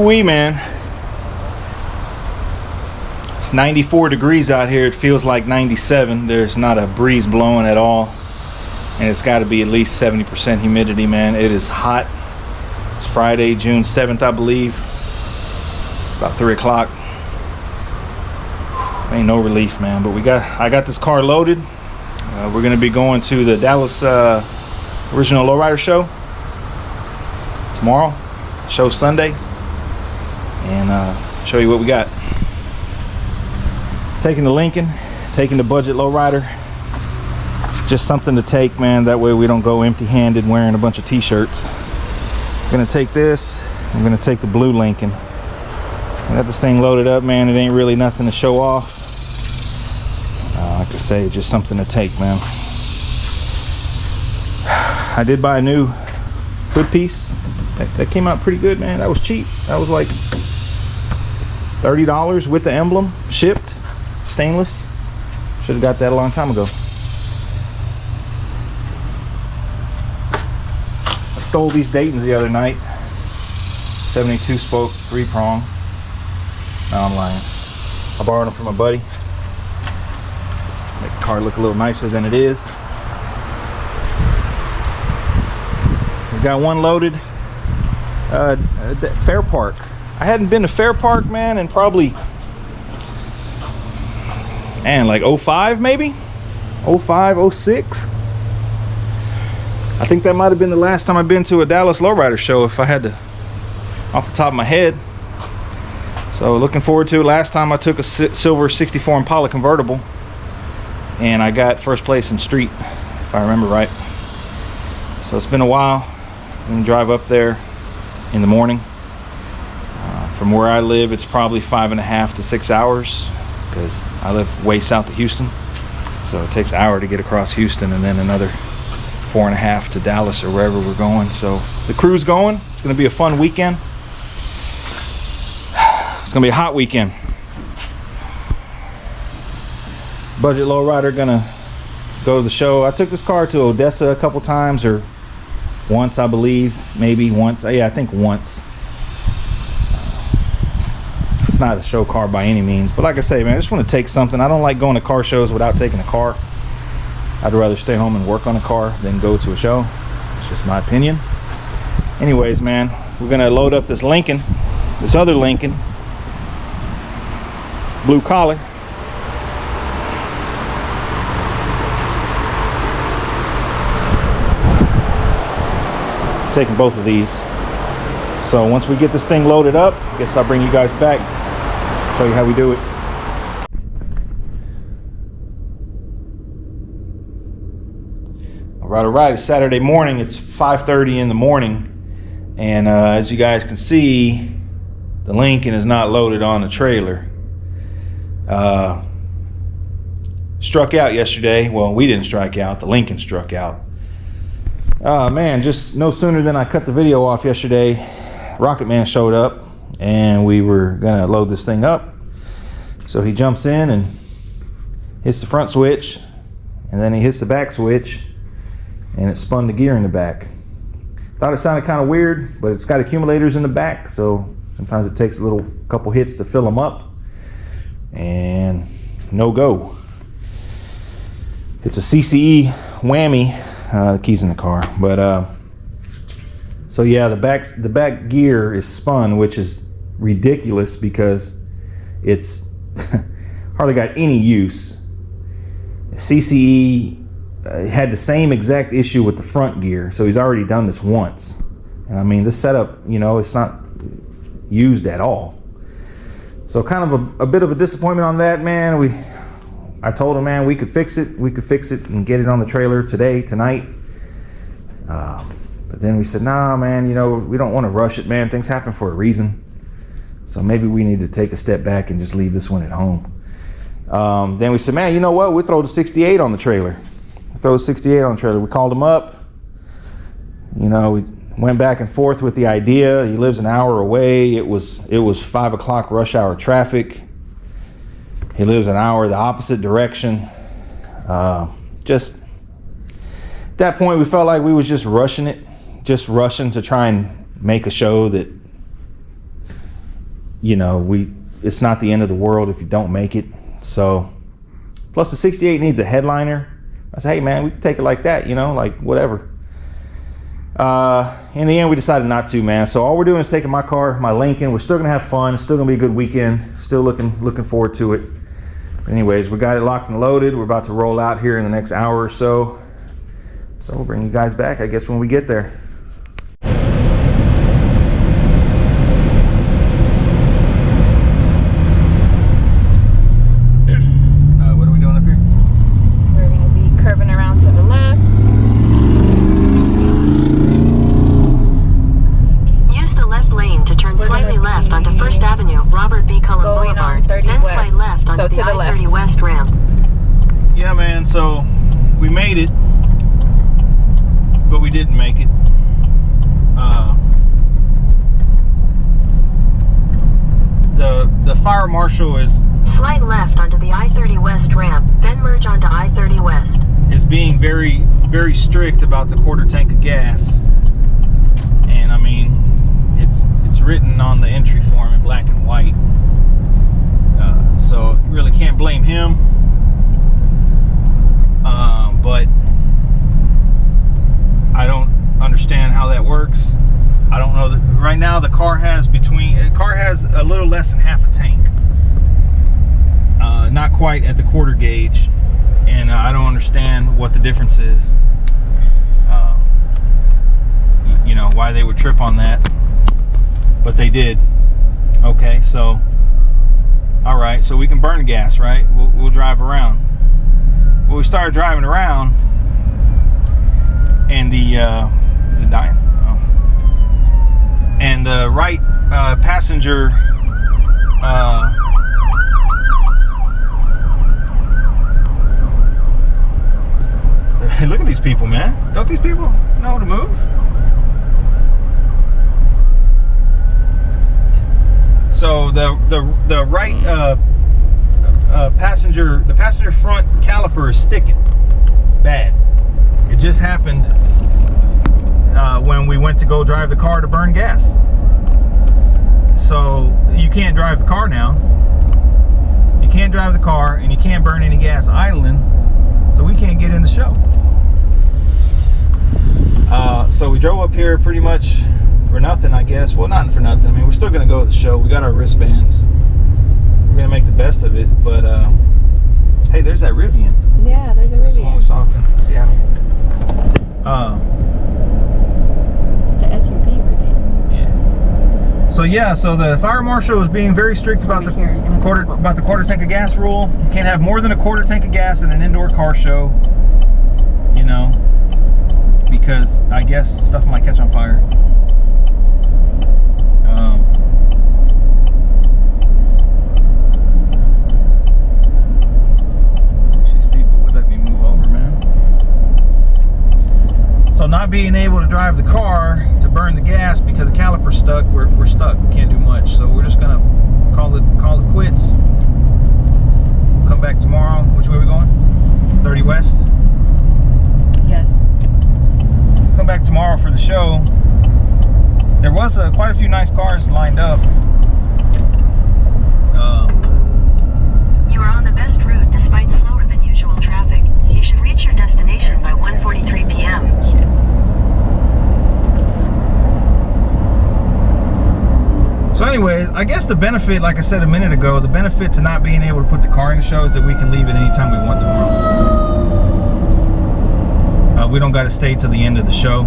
Ooh-wee, man. It's 94 degrees out here. It feels like 97. There's not a breeze blowing at all. And it's got to be at least 70% humidity, man. It is hot. It's Friday, June 7th, I believe. About 3 o'clock. Ain't no relief, man. But I got this car loaded. We're going to be going to the Dallas Original Lowrider show tomorrow. Show Sunday. And show you what we got. Taking the Lincoln, taking the budget lowrider. Just something to take, man. That way we don't go empty-handed wearing a bunch of t-shirts. I'm gonna take this. I'm gonna take the blue Lincoln. I got this thing loaded up, man. It ain't really nothing to show off. Like I say, just something to take, man. I did buy a new hood piece. That came out pretty good, man. That was cheap. That was like $30 with the emblem, shipped, stainless. Should have got that a long time ago. I stole these Daytons the other night. 72 spoke, 3-prong. No, I'm lying. I borrowed them from a buddy. Make the car look a little nicer than it is. We got one loaded. Fair Park. I hadn't been to Fair Park, man, in probably, man, like 05 maybe? 05, 06? I think that might have been the last time I've been to a Dallas Lowrider show, if I had to, off the top of my head. So looking forward to it. Last time I took a silver 64 Impala convertible, and I got first place in street, if I remember right. So it's been a while. I'm gonna drive up there in the morning. From where I live, it's probably 5.5 to 6 hours, because I live way south of Houston. So it takes an hour to get across Houston, and then another 4.5 to Dallas or wherever we're going. So the crew's going. It's gonna be a fun weekend. It's gonna be a hot weekend. Budget lowrider gonna go to the show. I took this car to Odessa a couple times, or once, I believe, maybe once. Yeah, I think once. It's not a show car by any means, but like I say, man, I just want to take something. I don't like going to car shows without taking a car. I'd rather stay home and work on a car than go to a show. It's just my opinion. Anyways, man, we're gonna load up this Lincoln, this other Lincoln, blue collar. Taking both of these. So once we get this thing loaded up, I guess I'll bring you guys back, show you how we do it. All right, it's Saturday morning. It's 5:30 in the morning, and as you guys can see, the Lincoln is not loaded on the trailer. Struck out yesterday. Well, we didn't strike out, the Lincoln struck out. Man, just no sooner than I cut the video off yesterday, Rocket Man showed up, and we were gonna load this thing up. So he jumps in and hits the front switch, and then he hits the back switch, and it spun the gear in the back. Thought it sounded kind of weird, but it's got accumulators in the back, so sometimes it takes a couple hits to fill them up, and no go. It's a CCE whammy. The keys in the car, but so yeah, the back gear is spun, which is ridiculous because it's hardly got any use. CCE had the same exact issue with the front gear, so he's already done this once, and I mean, this setup, you know, it's not used at all. So kind of a bit of a disappointment on that, man. I told him, man, we could fix it and get it on the trailer tonight. But then we said, nah, man, you know, we don't want to rush it, man. Things happen for a reason. So maybe we need to take a step back and just leave this one at home. Then we said, man, you know what? We'll throw the 68 on the trailer. We called him up. You know, we went back and forth with the idea. He lives an hour away. It was 5 o'clock rush hour traffic. He lives an hour the opposite direction. Just at that point, we felt like we was just rushing to try and make a show that you know, it's not the end of the world if you don't make it. So, plus the 68 needs a headliner. I said, hey man, we can take it like that, you know, like whatever. In the end, we decided not to, man. So all we're doing is taking my car, my Lincoln. We're still gonna have fun. It's still gonna be a good weekend. Still looking forward to it. Anyways, we got it locked and loaded. We're about to roll out here in the next hour or so. So we'll bring you guys back, I guess, when we get there. What are we doing up here? We're going to be curving around to the left. Use the left lane to turn slightly left onto First Avenue, Robert B. Cullen Boulevard, then slide left onto the I-30 West ramp. Yeah, man, so we made it, but we didn't make it. The fire marshal is... Slide left onto the I-30 West ramp, then merge onto I-30 West. Is being very, very strict about the quarter tank of gas. And I mean, it's written on the entry form in black and white. So really can't blame him. But I don't understand how that works. I don't know that right now the car has a little less than half a tank. Not quite at the quarter gauge, and I don't understand what the difference is. You know, why they would trip on that, but they did. Okay, so all right, so we can burn gas, right? We'll drive around. Well, we started driving around, and is it dying? Oh. And the right passenger look at these people, man. Don't these people know how to move? So the right passenger front caliper is sticking bad. It just happened when we went to go drive the car to burn gas. So you can't drive the car now. You can't drive the car, and you can't burn any gas idling. So we can't get in the show. So we drove up here pretty much for nothing, I guess. Well, not for nothing. I mean, we're still gonna go to the show. We got our wristbands. We're gonna make the best of it. But hey, there's that Rivian. Yeah, there's a Rivian. That's the one we saw in Seattle. It's an SUV Rivian. Yeah. So yeah, so the fire marshal is being very strict about the quarter tank of gas rule. You can't have more than a quarter tank of gas in an indoor car show. You know, because I guess stuff might catch on fire. These people would let me move over, man. So not being able to drive the car to burn the gas because the caliper's stuck, we're stuck. We can't do much. So we're just gonna call it quits. Come back tomorrow. Which way are we going? 30 West? Yes. Come back tomorrow for the show. There was quite a few nice cars lined up. You are on the best route despite slower than usual traffic. You should reach your destination by 1:43 p.m. So anyways, I guess the benefit, like I said a minute ago, the benefit to not being able to put the car in the show is that we can leave it anytime we want tomorrow. We don't got to stay till the end of the show.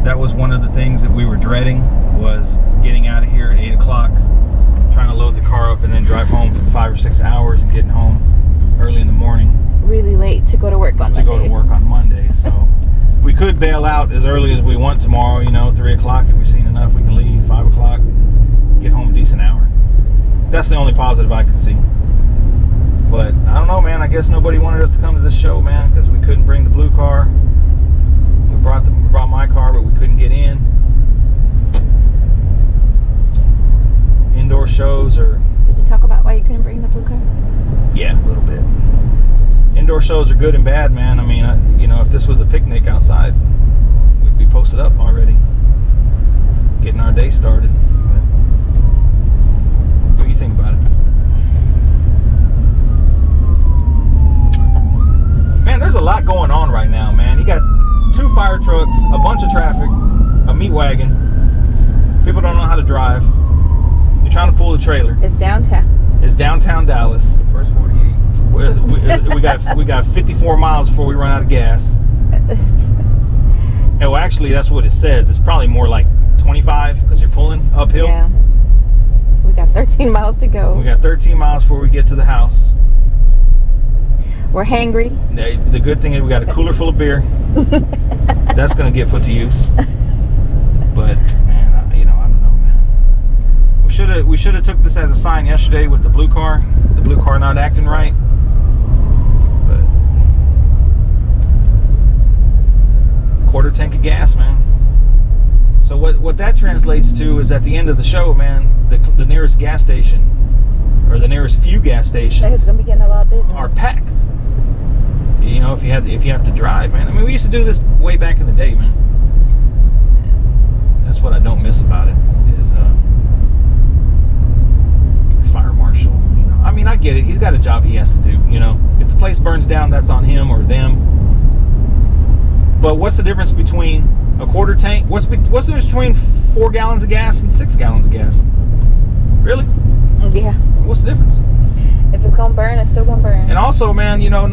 That was one of the things that we were dreading, was getting out of here at 8 o'clock, trying to load the car up and then drive home for 5 or 6 hours and getting home early in the morning. Really late to go to work on Monday. To go to work on Monday. So we could bail out as early as we want tomorrow, you know, 3 o'clock if we've seen enough. We can leave 5 o'clock, get home a decent hour. That's the only positive I could see. But I don't know, man. I guess nobody wanted us to come to this show, man, because we couldn't bring the blue car. We brought my car, but we couldn't get in. Indoor shows are... Did you talk about why you couldn't bring the blue car? Yeah, a little bit. Indoor shows are good and bad, man. I mean, you know, if this was a picnic outside, we'd be posted up already, getting our day started. But meat wagon. People don't know how to drive. You're trying to pull the trailer. It's downtown. It's downtown Dallas. First 48. We got 54 miles before we run out of gas. And well, actually, that's what it says. It's probably more like 25 because you're pulling uphill. Yeah. We got 13 miles to go. We got 13 miles before we get to the house. We're hangry. The good thing is we got a cooler full of beer. That's gonna get put to use. But man, I don't know, man. We should have took this as a sign yesterday with the blue car. The blue car not acting right. But quarter tank of gas, man. So what that translates to is at the end of the show, man, the nearest gas station or the nearest few gas stations It's gonna be getting a lot of business. are packed. You know, if you have to drive, man. I mean, we used to do this way back in the day, man. That's what I don't miss about it is fire marshal. You know, I mean, I get it. He's got a job he has to do. You know, if the place burns down, that's on him or them. But what's the difference between a quarter tank? What's the difference between 4 gallons of gas and 6 gallons of gas? Really? Yeah. What's the difference? If it's gonna burn, it's still gonna burn. And also, man, you know,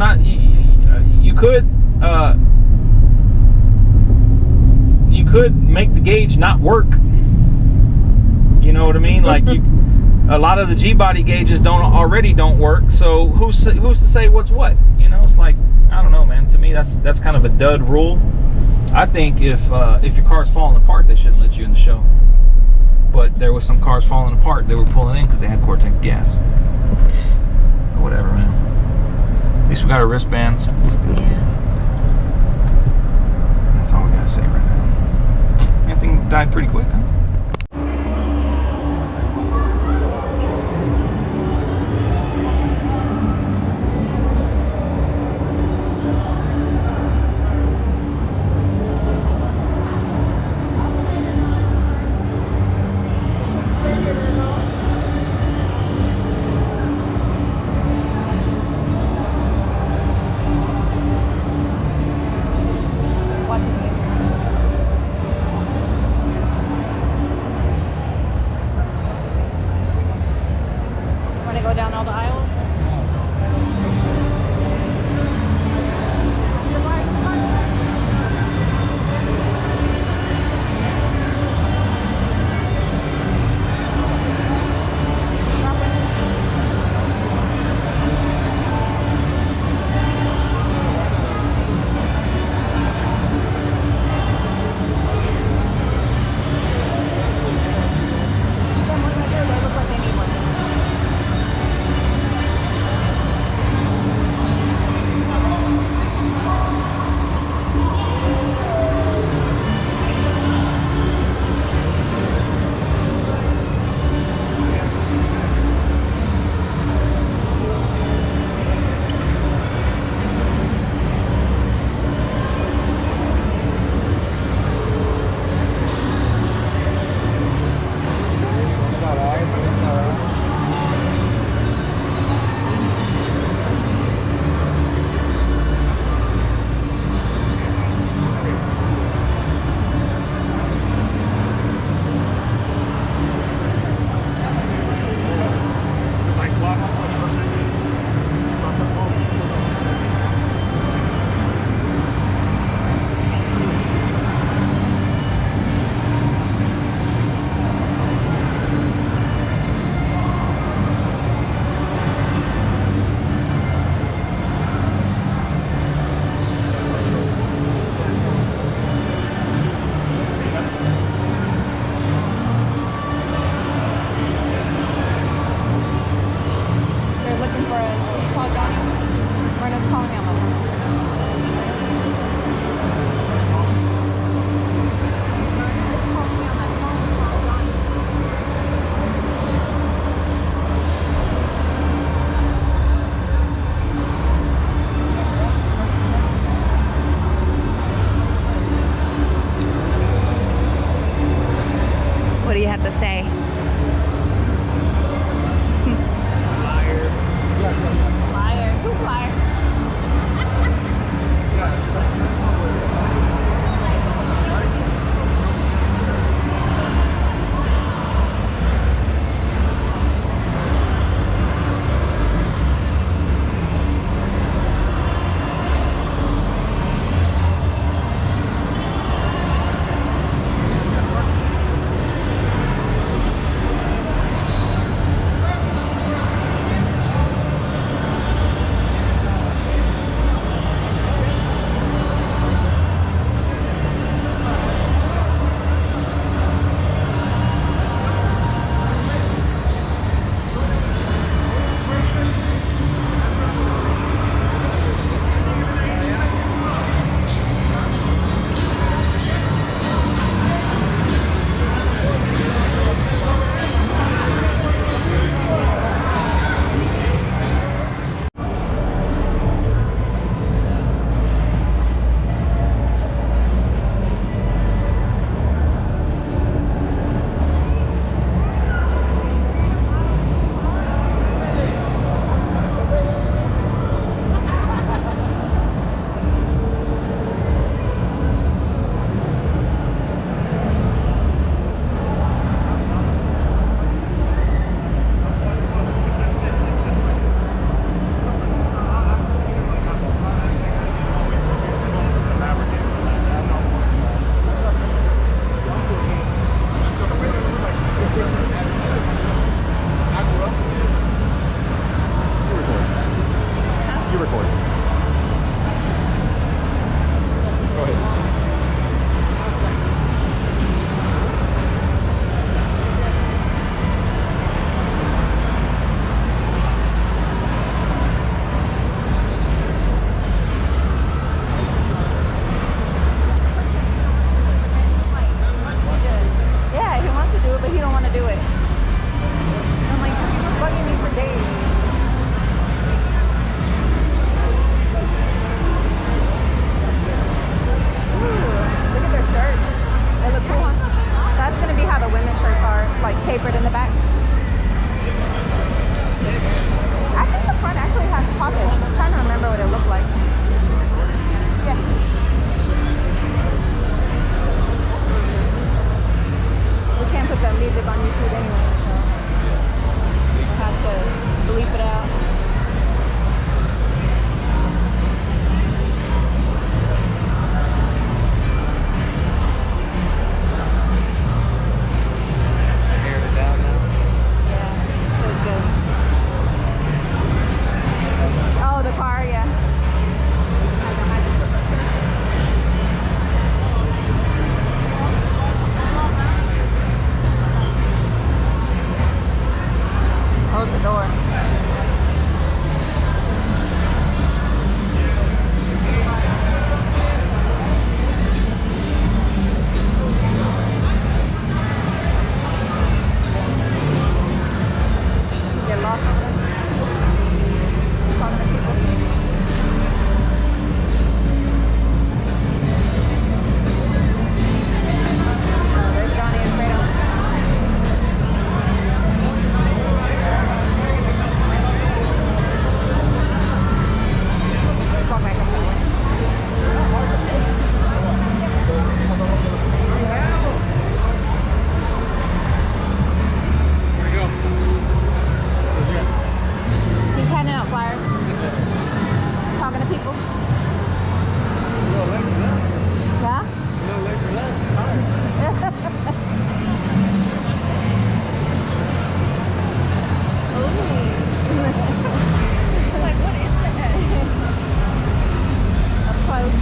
you could make the gauge not work. You know what I mean? Like a lot of the G-body gauges don't work. So who's to say what's what? You know, it's like, I don't know, man. To me, that's kind of a dud rule. I think if your car's falling apart, they shouldn't let you in the show. But there was some cars falling apart. They were pulling in because they had quarter tank gas. Or whatever, man. At least we got our wristbands. Yeah. That's all we gotta say right now. Everything died pretty quick, huh? Want to go down all the aisles? Get lost on them. Talking to people. Oh, there's Johnny and Fredo. Let's walk back up that way. He's handing out flyers. Talking to people. Yeah? Ooh. Like, what is that? Up close.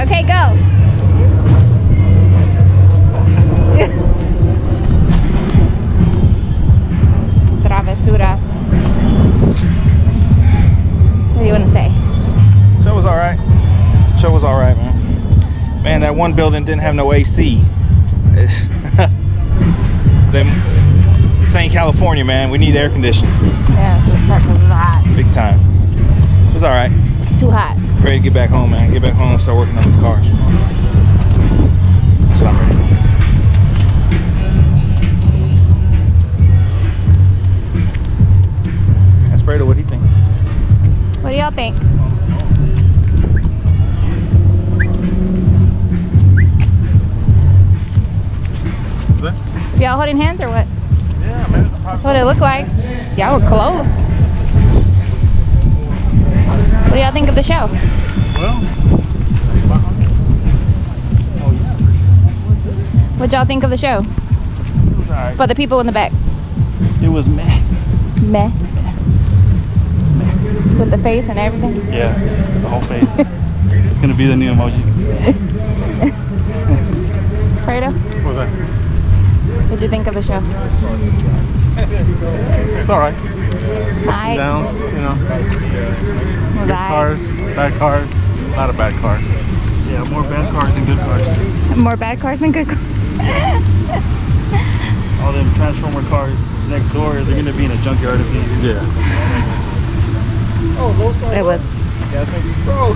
Okay, go. Travesuras. What do you want to say? Show was all right. Show was all right, man. Man, that one building didn't have no AC. This ain't California, man. We need air conditioning. Yeah, so it's hot. Big time. It was all right. It's too hot. Ready to get back home, man. Get back home and start working on these cars. That's what I'm ready for. Ask Fredo what he thinks. What do y'all think? Y'all holding hands or what? Yeah, man. That's what it looked like. Y'all were close. What do y'all think of the show? Well, What y'all think of the show? it was all right. For the people in the back. It was meh. Meh. With the face and everything. Yeah, the whole face. It's gonna be the new emoji. Fredo, What was that? what'd you think of the show? It's alright. Ups Aight. and downs, you know. Was Good I cars, bad cars, a lot of bad cars. Yeah, more bad cars than good cars. more bad cars than good cars? All them Transformer cars next door, they're gonna be in a junkyard again. Yeah. It was. Yeah, I think, bro.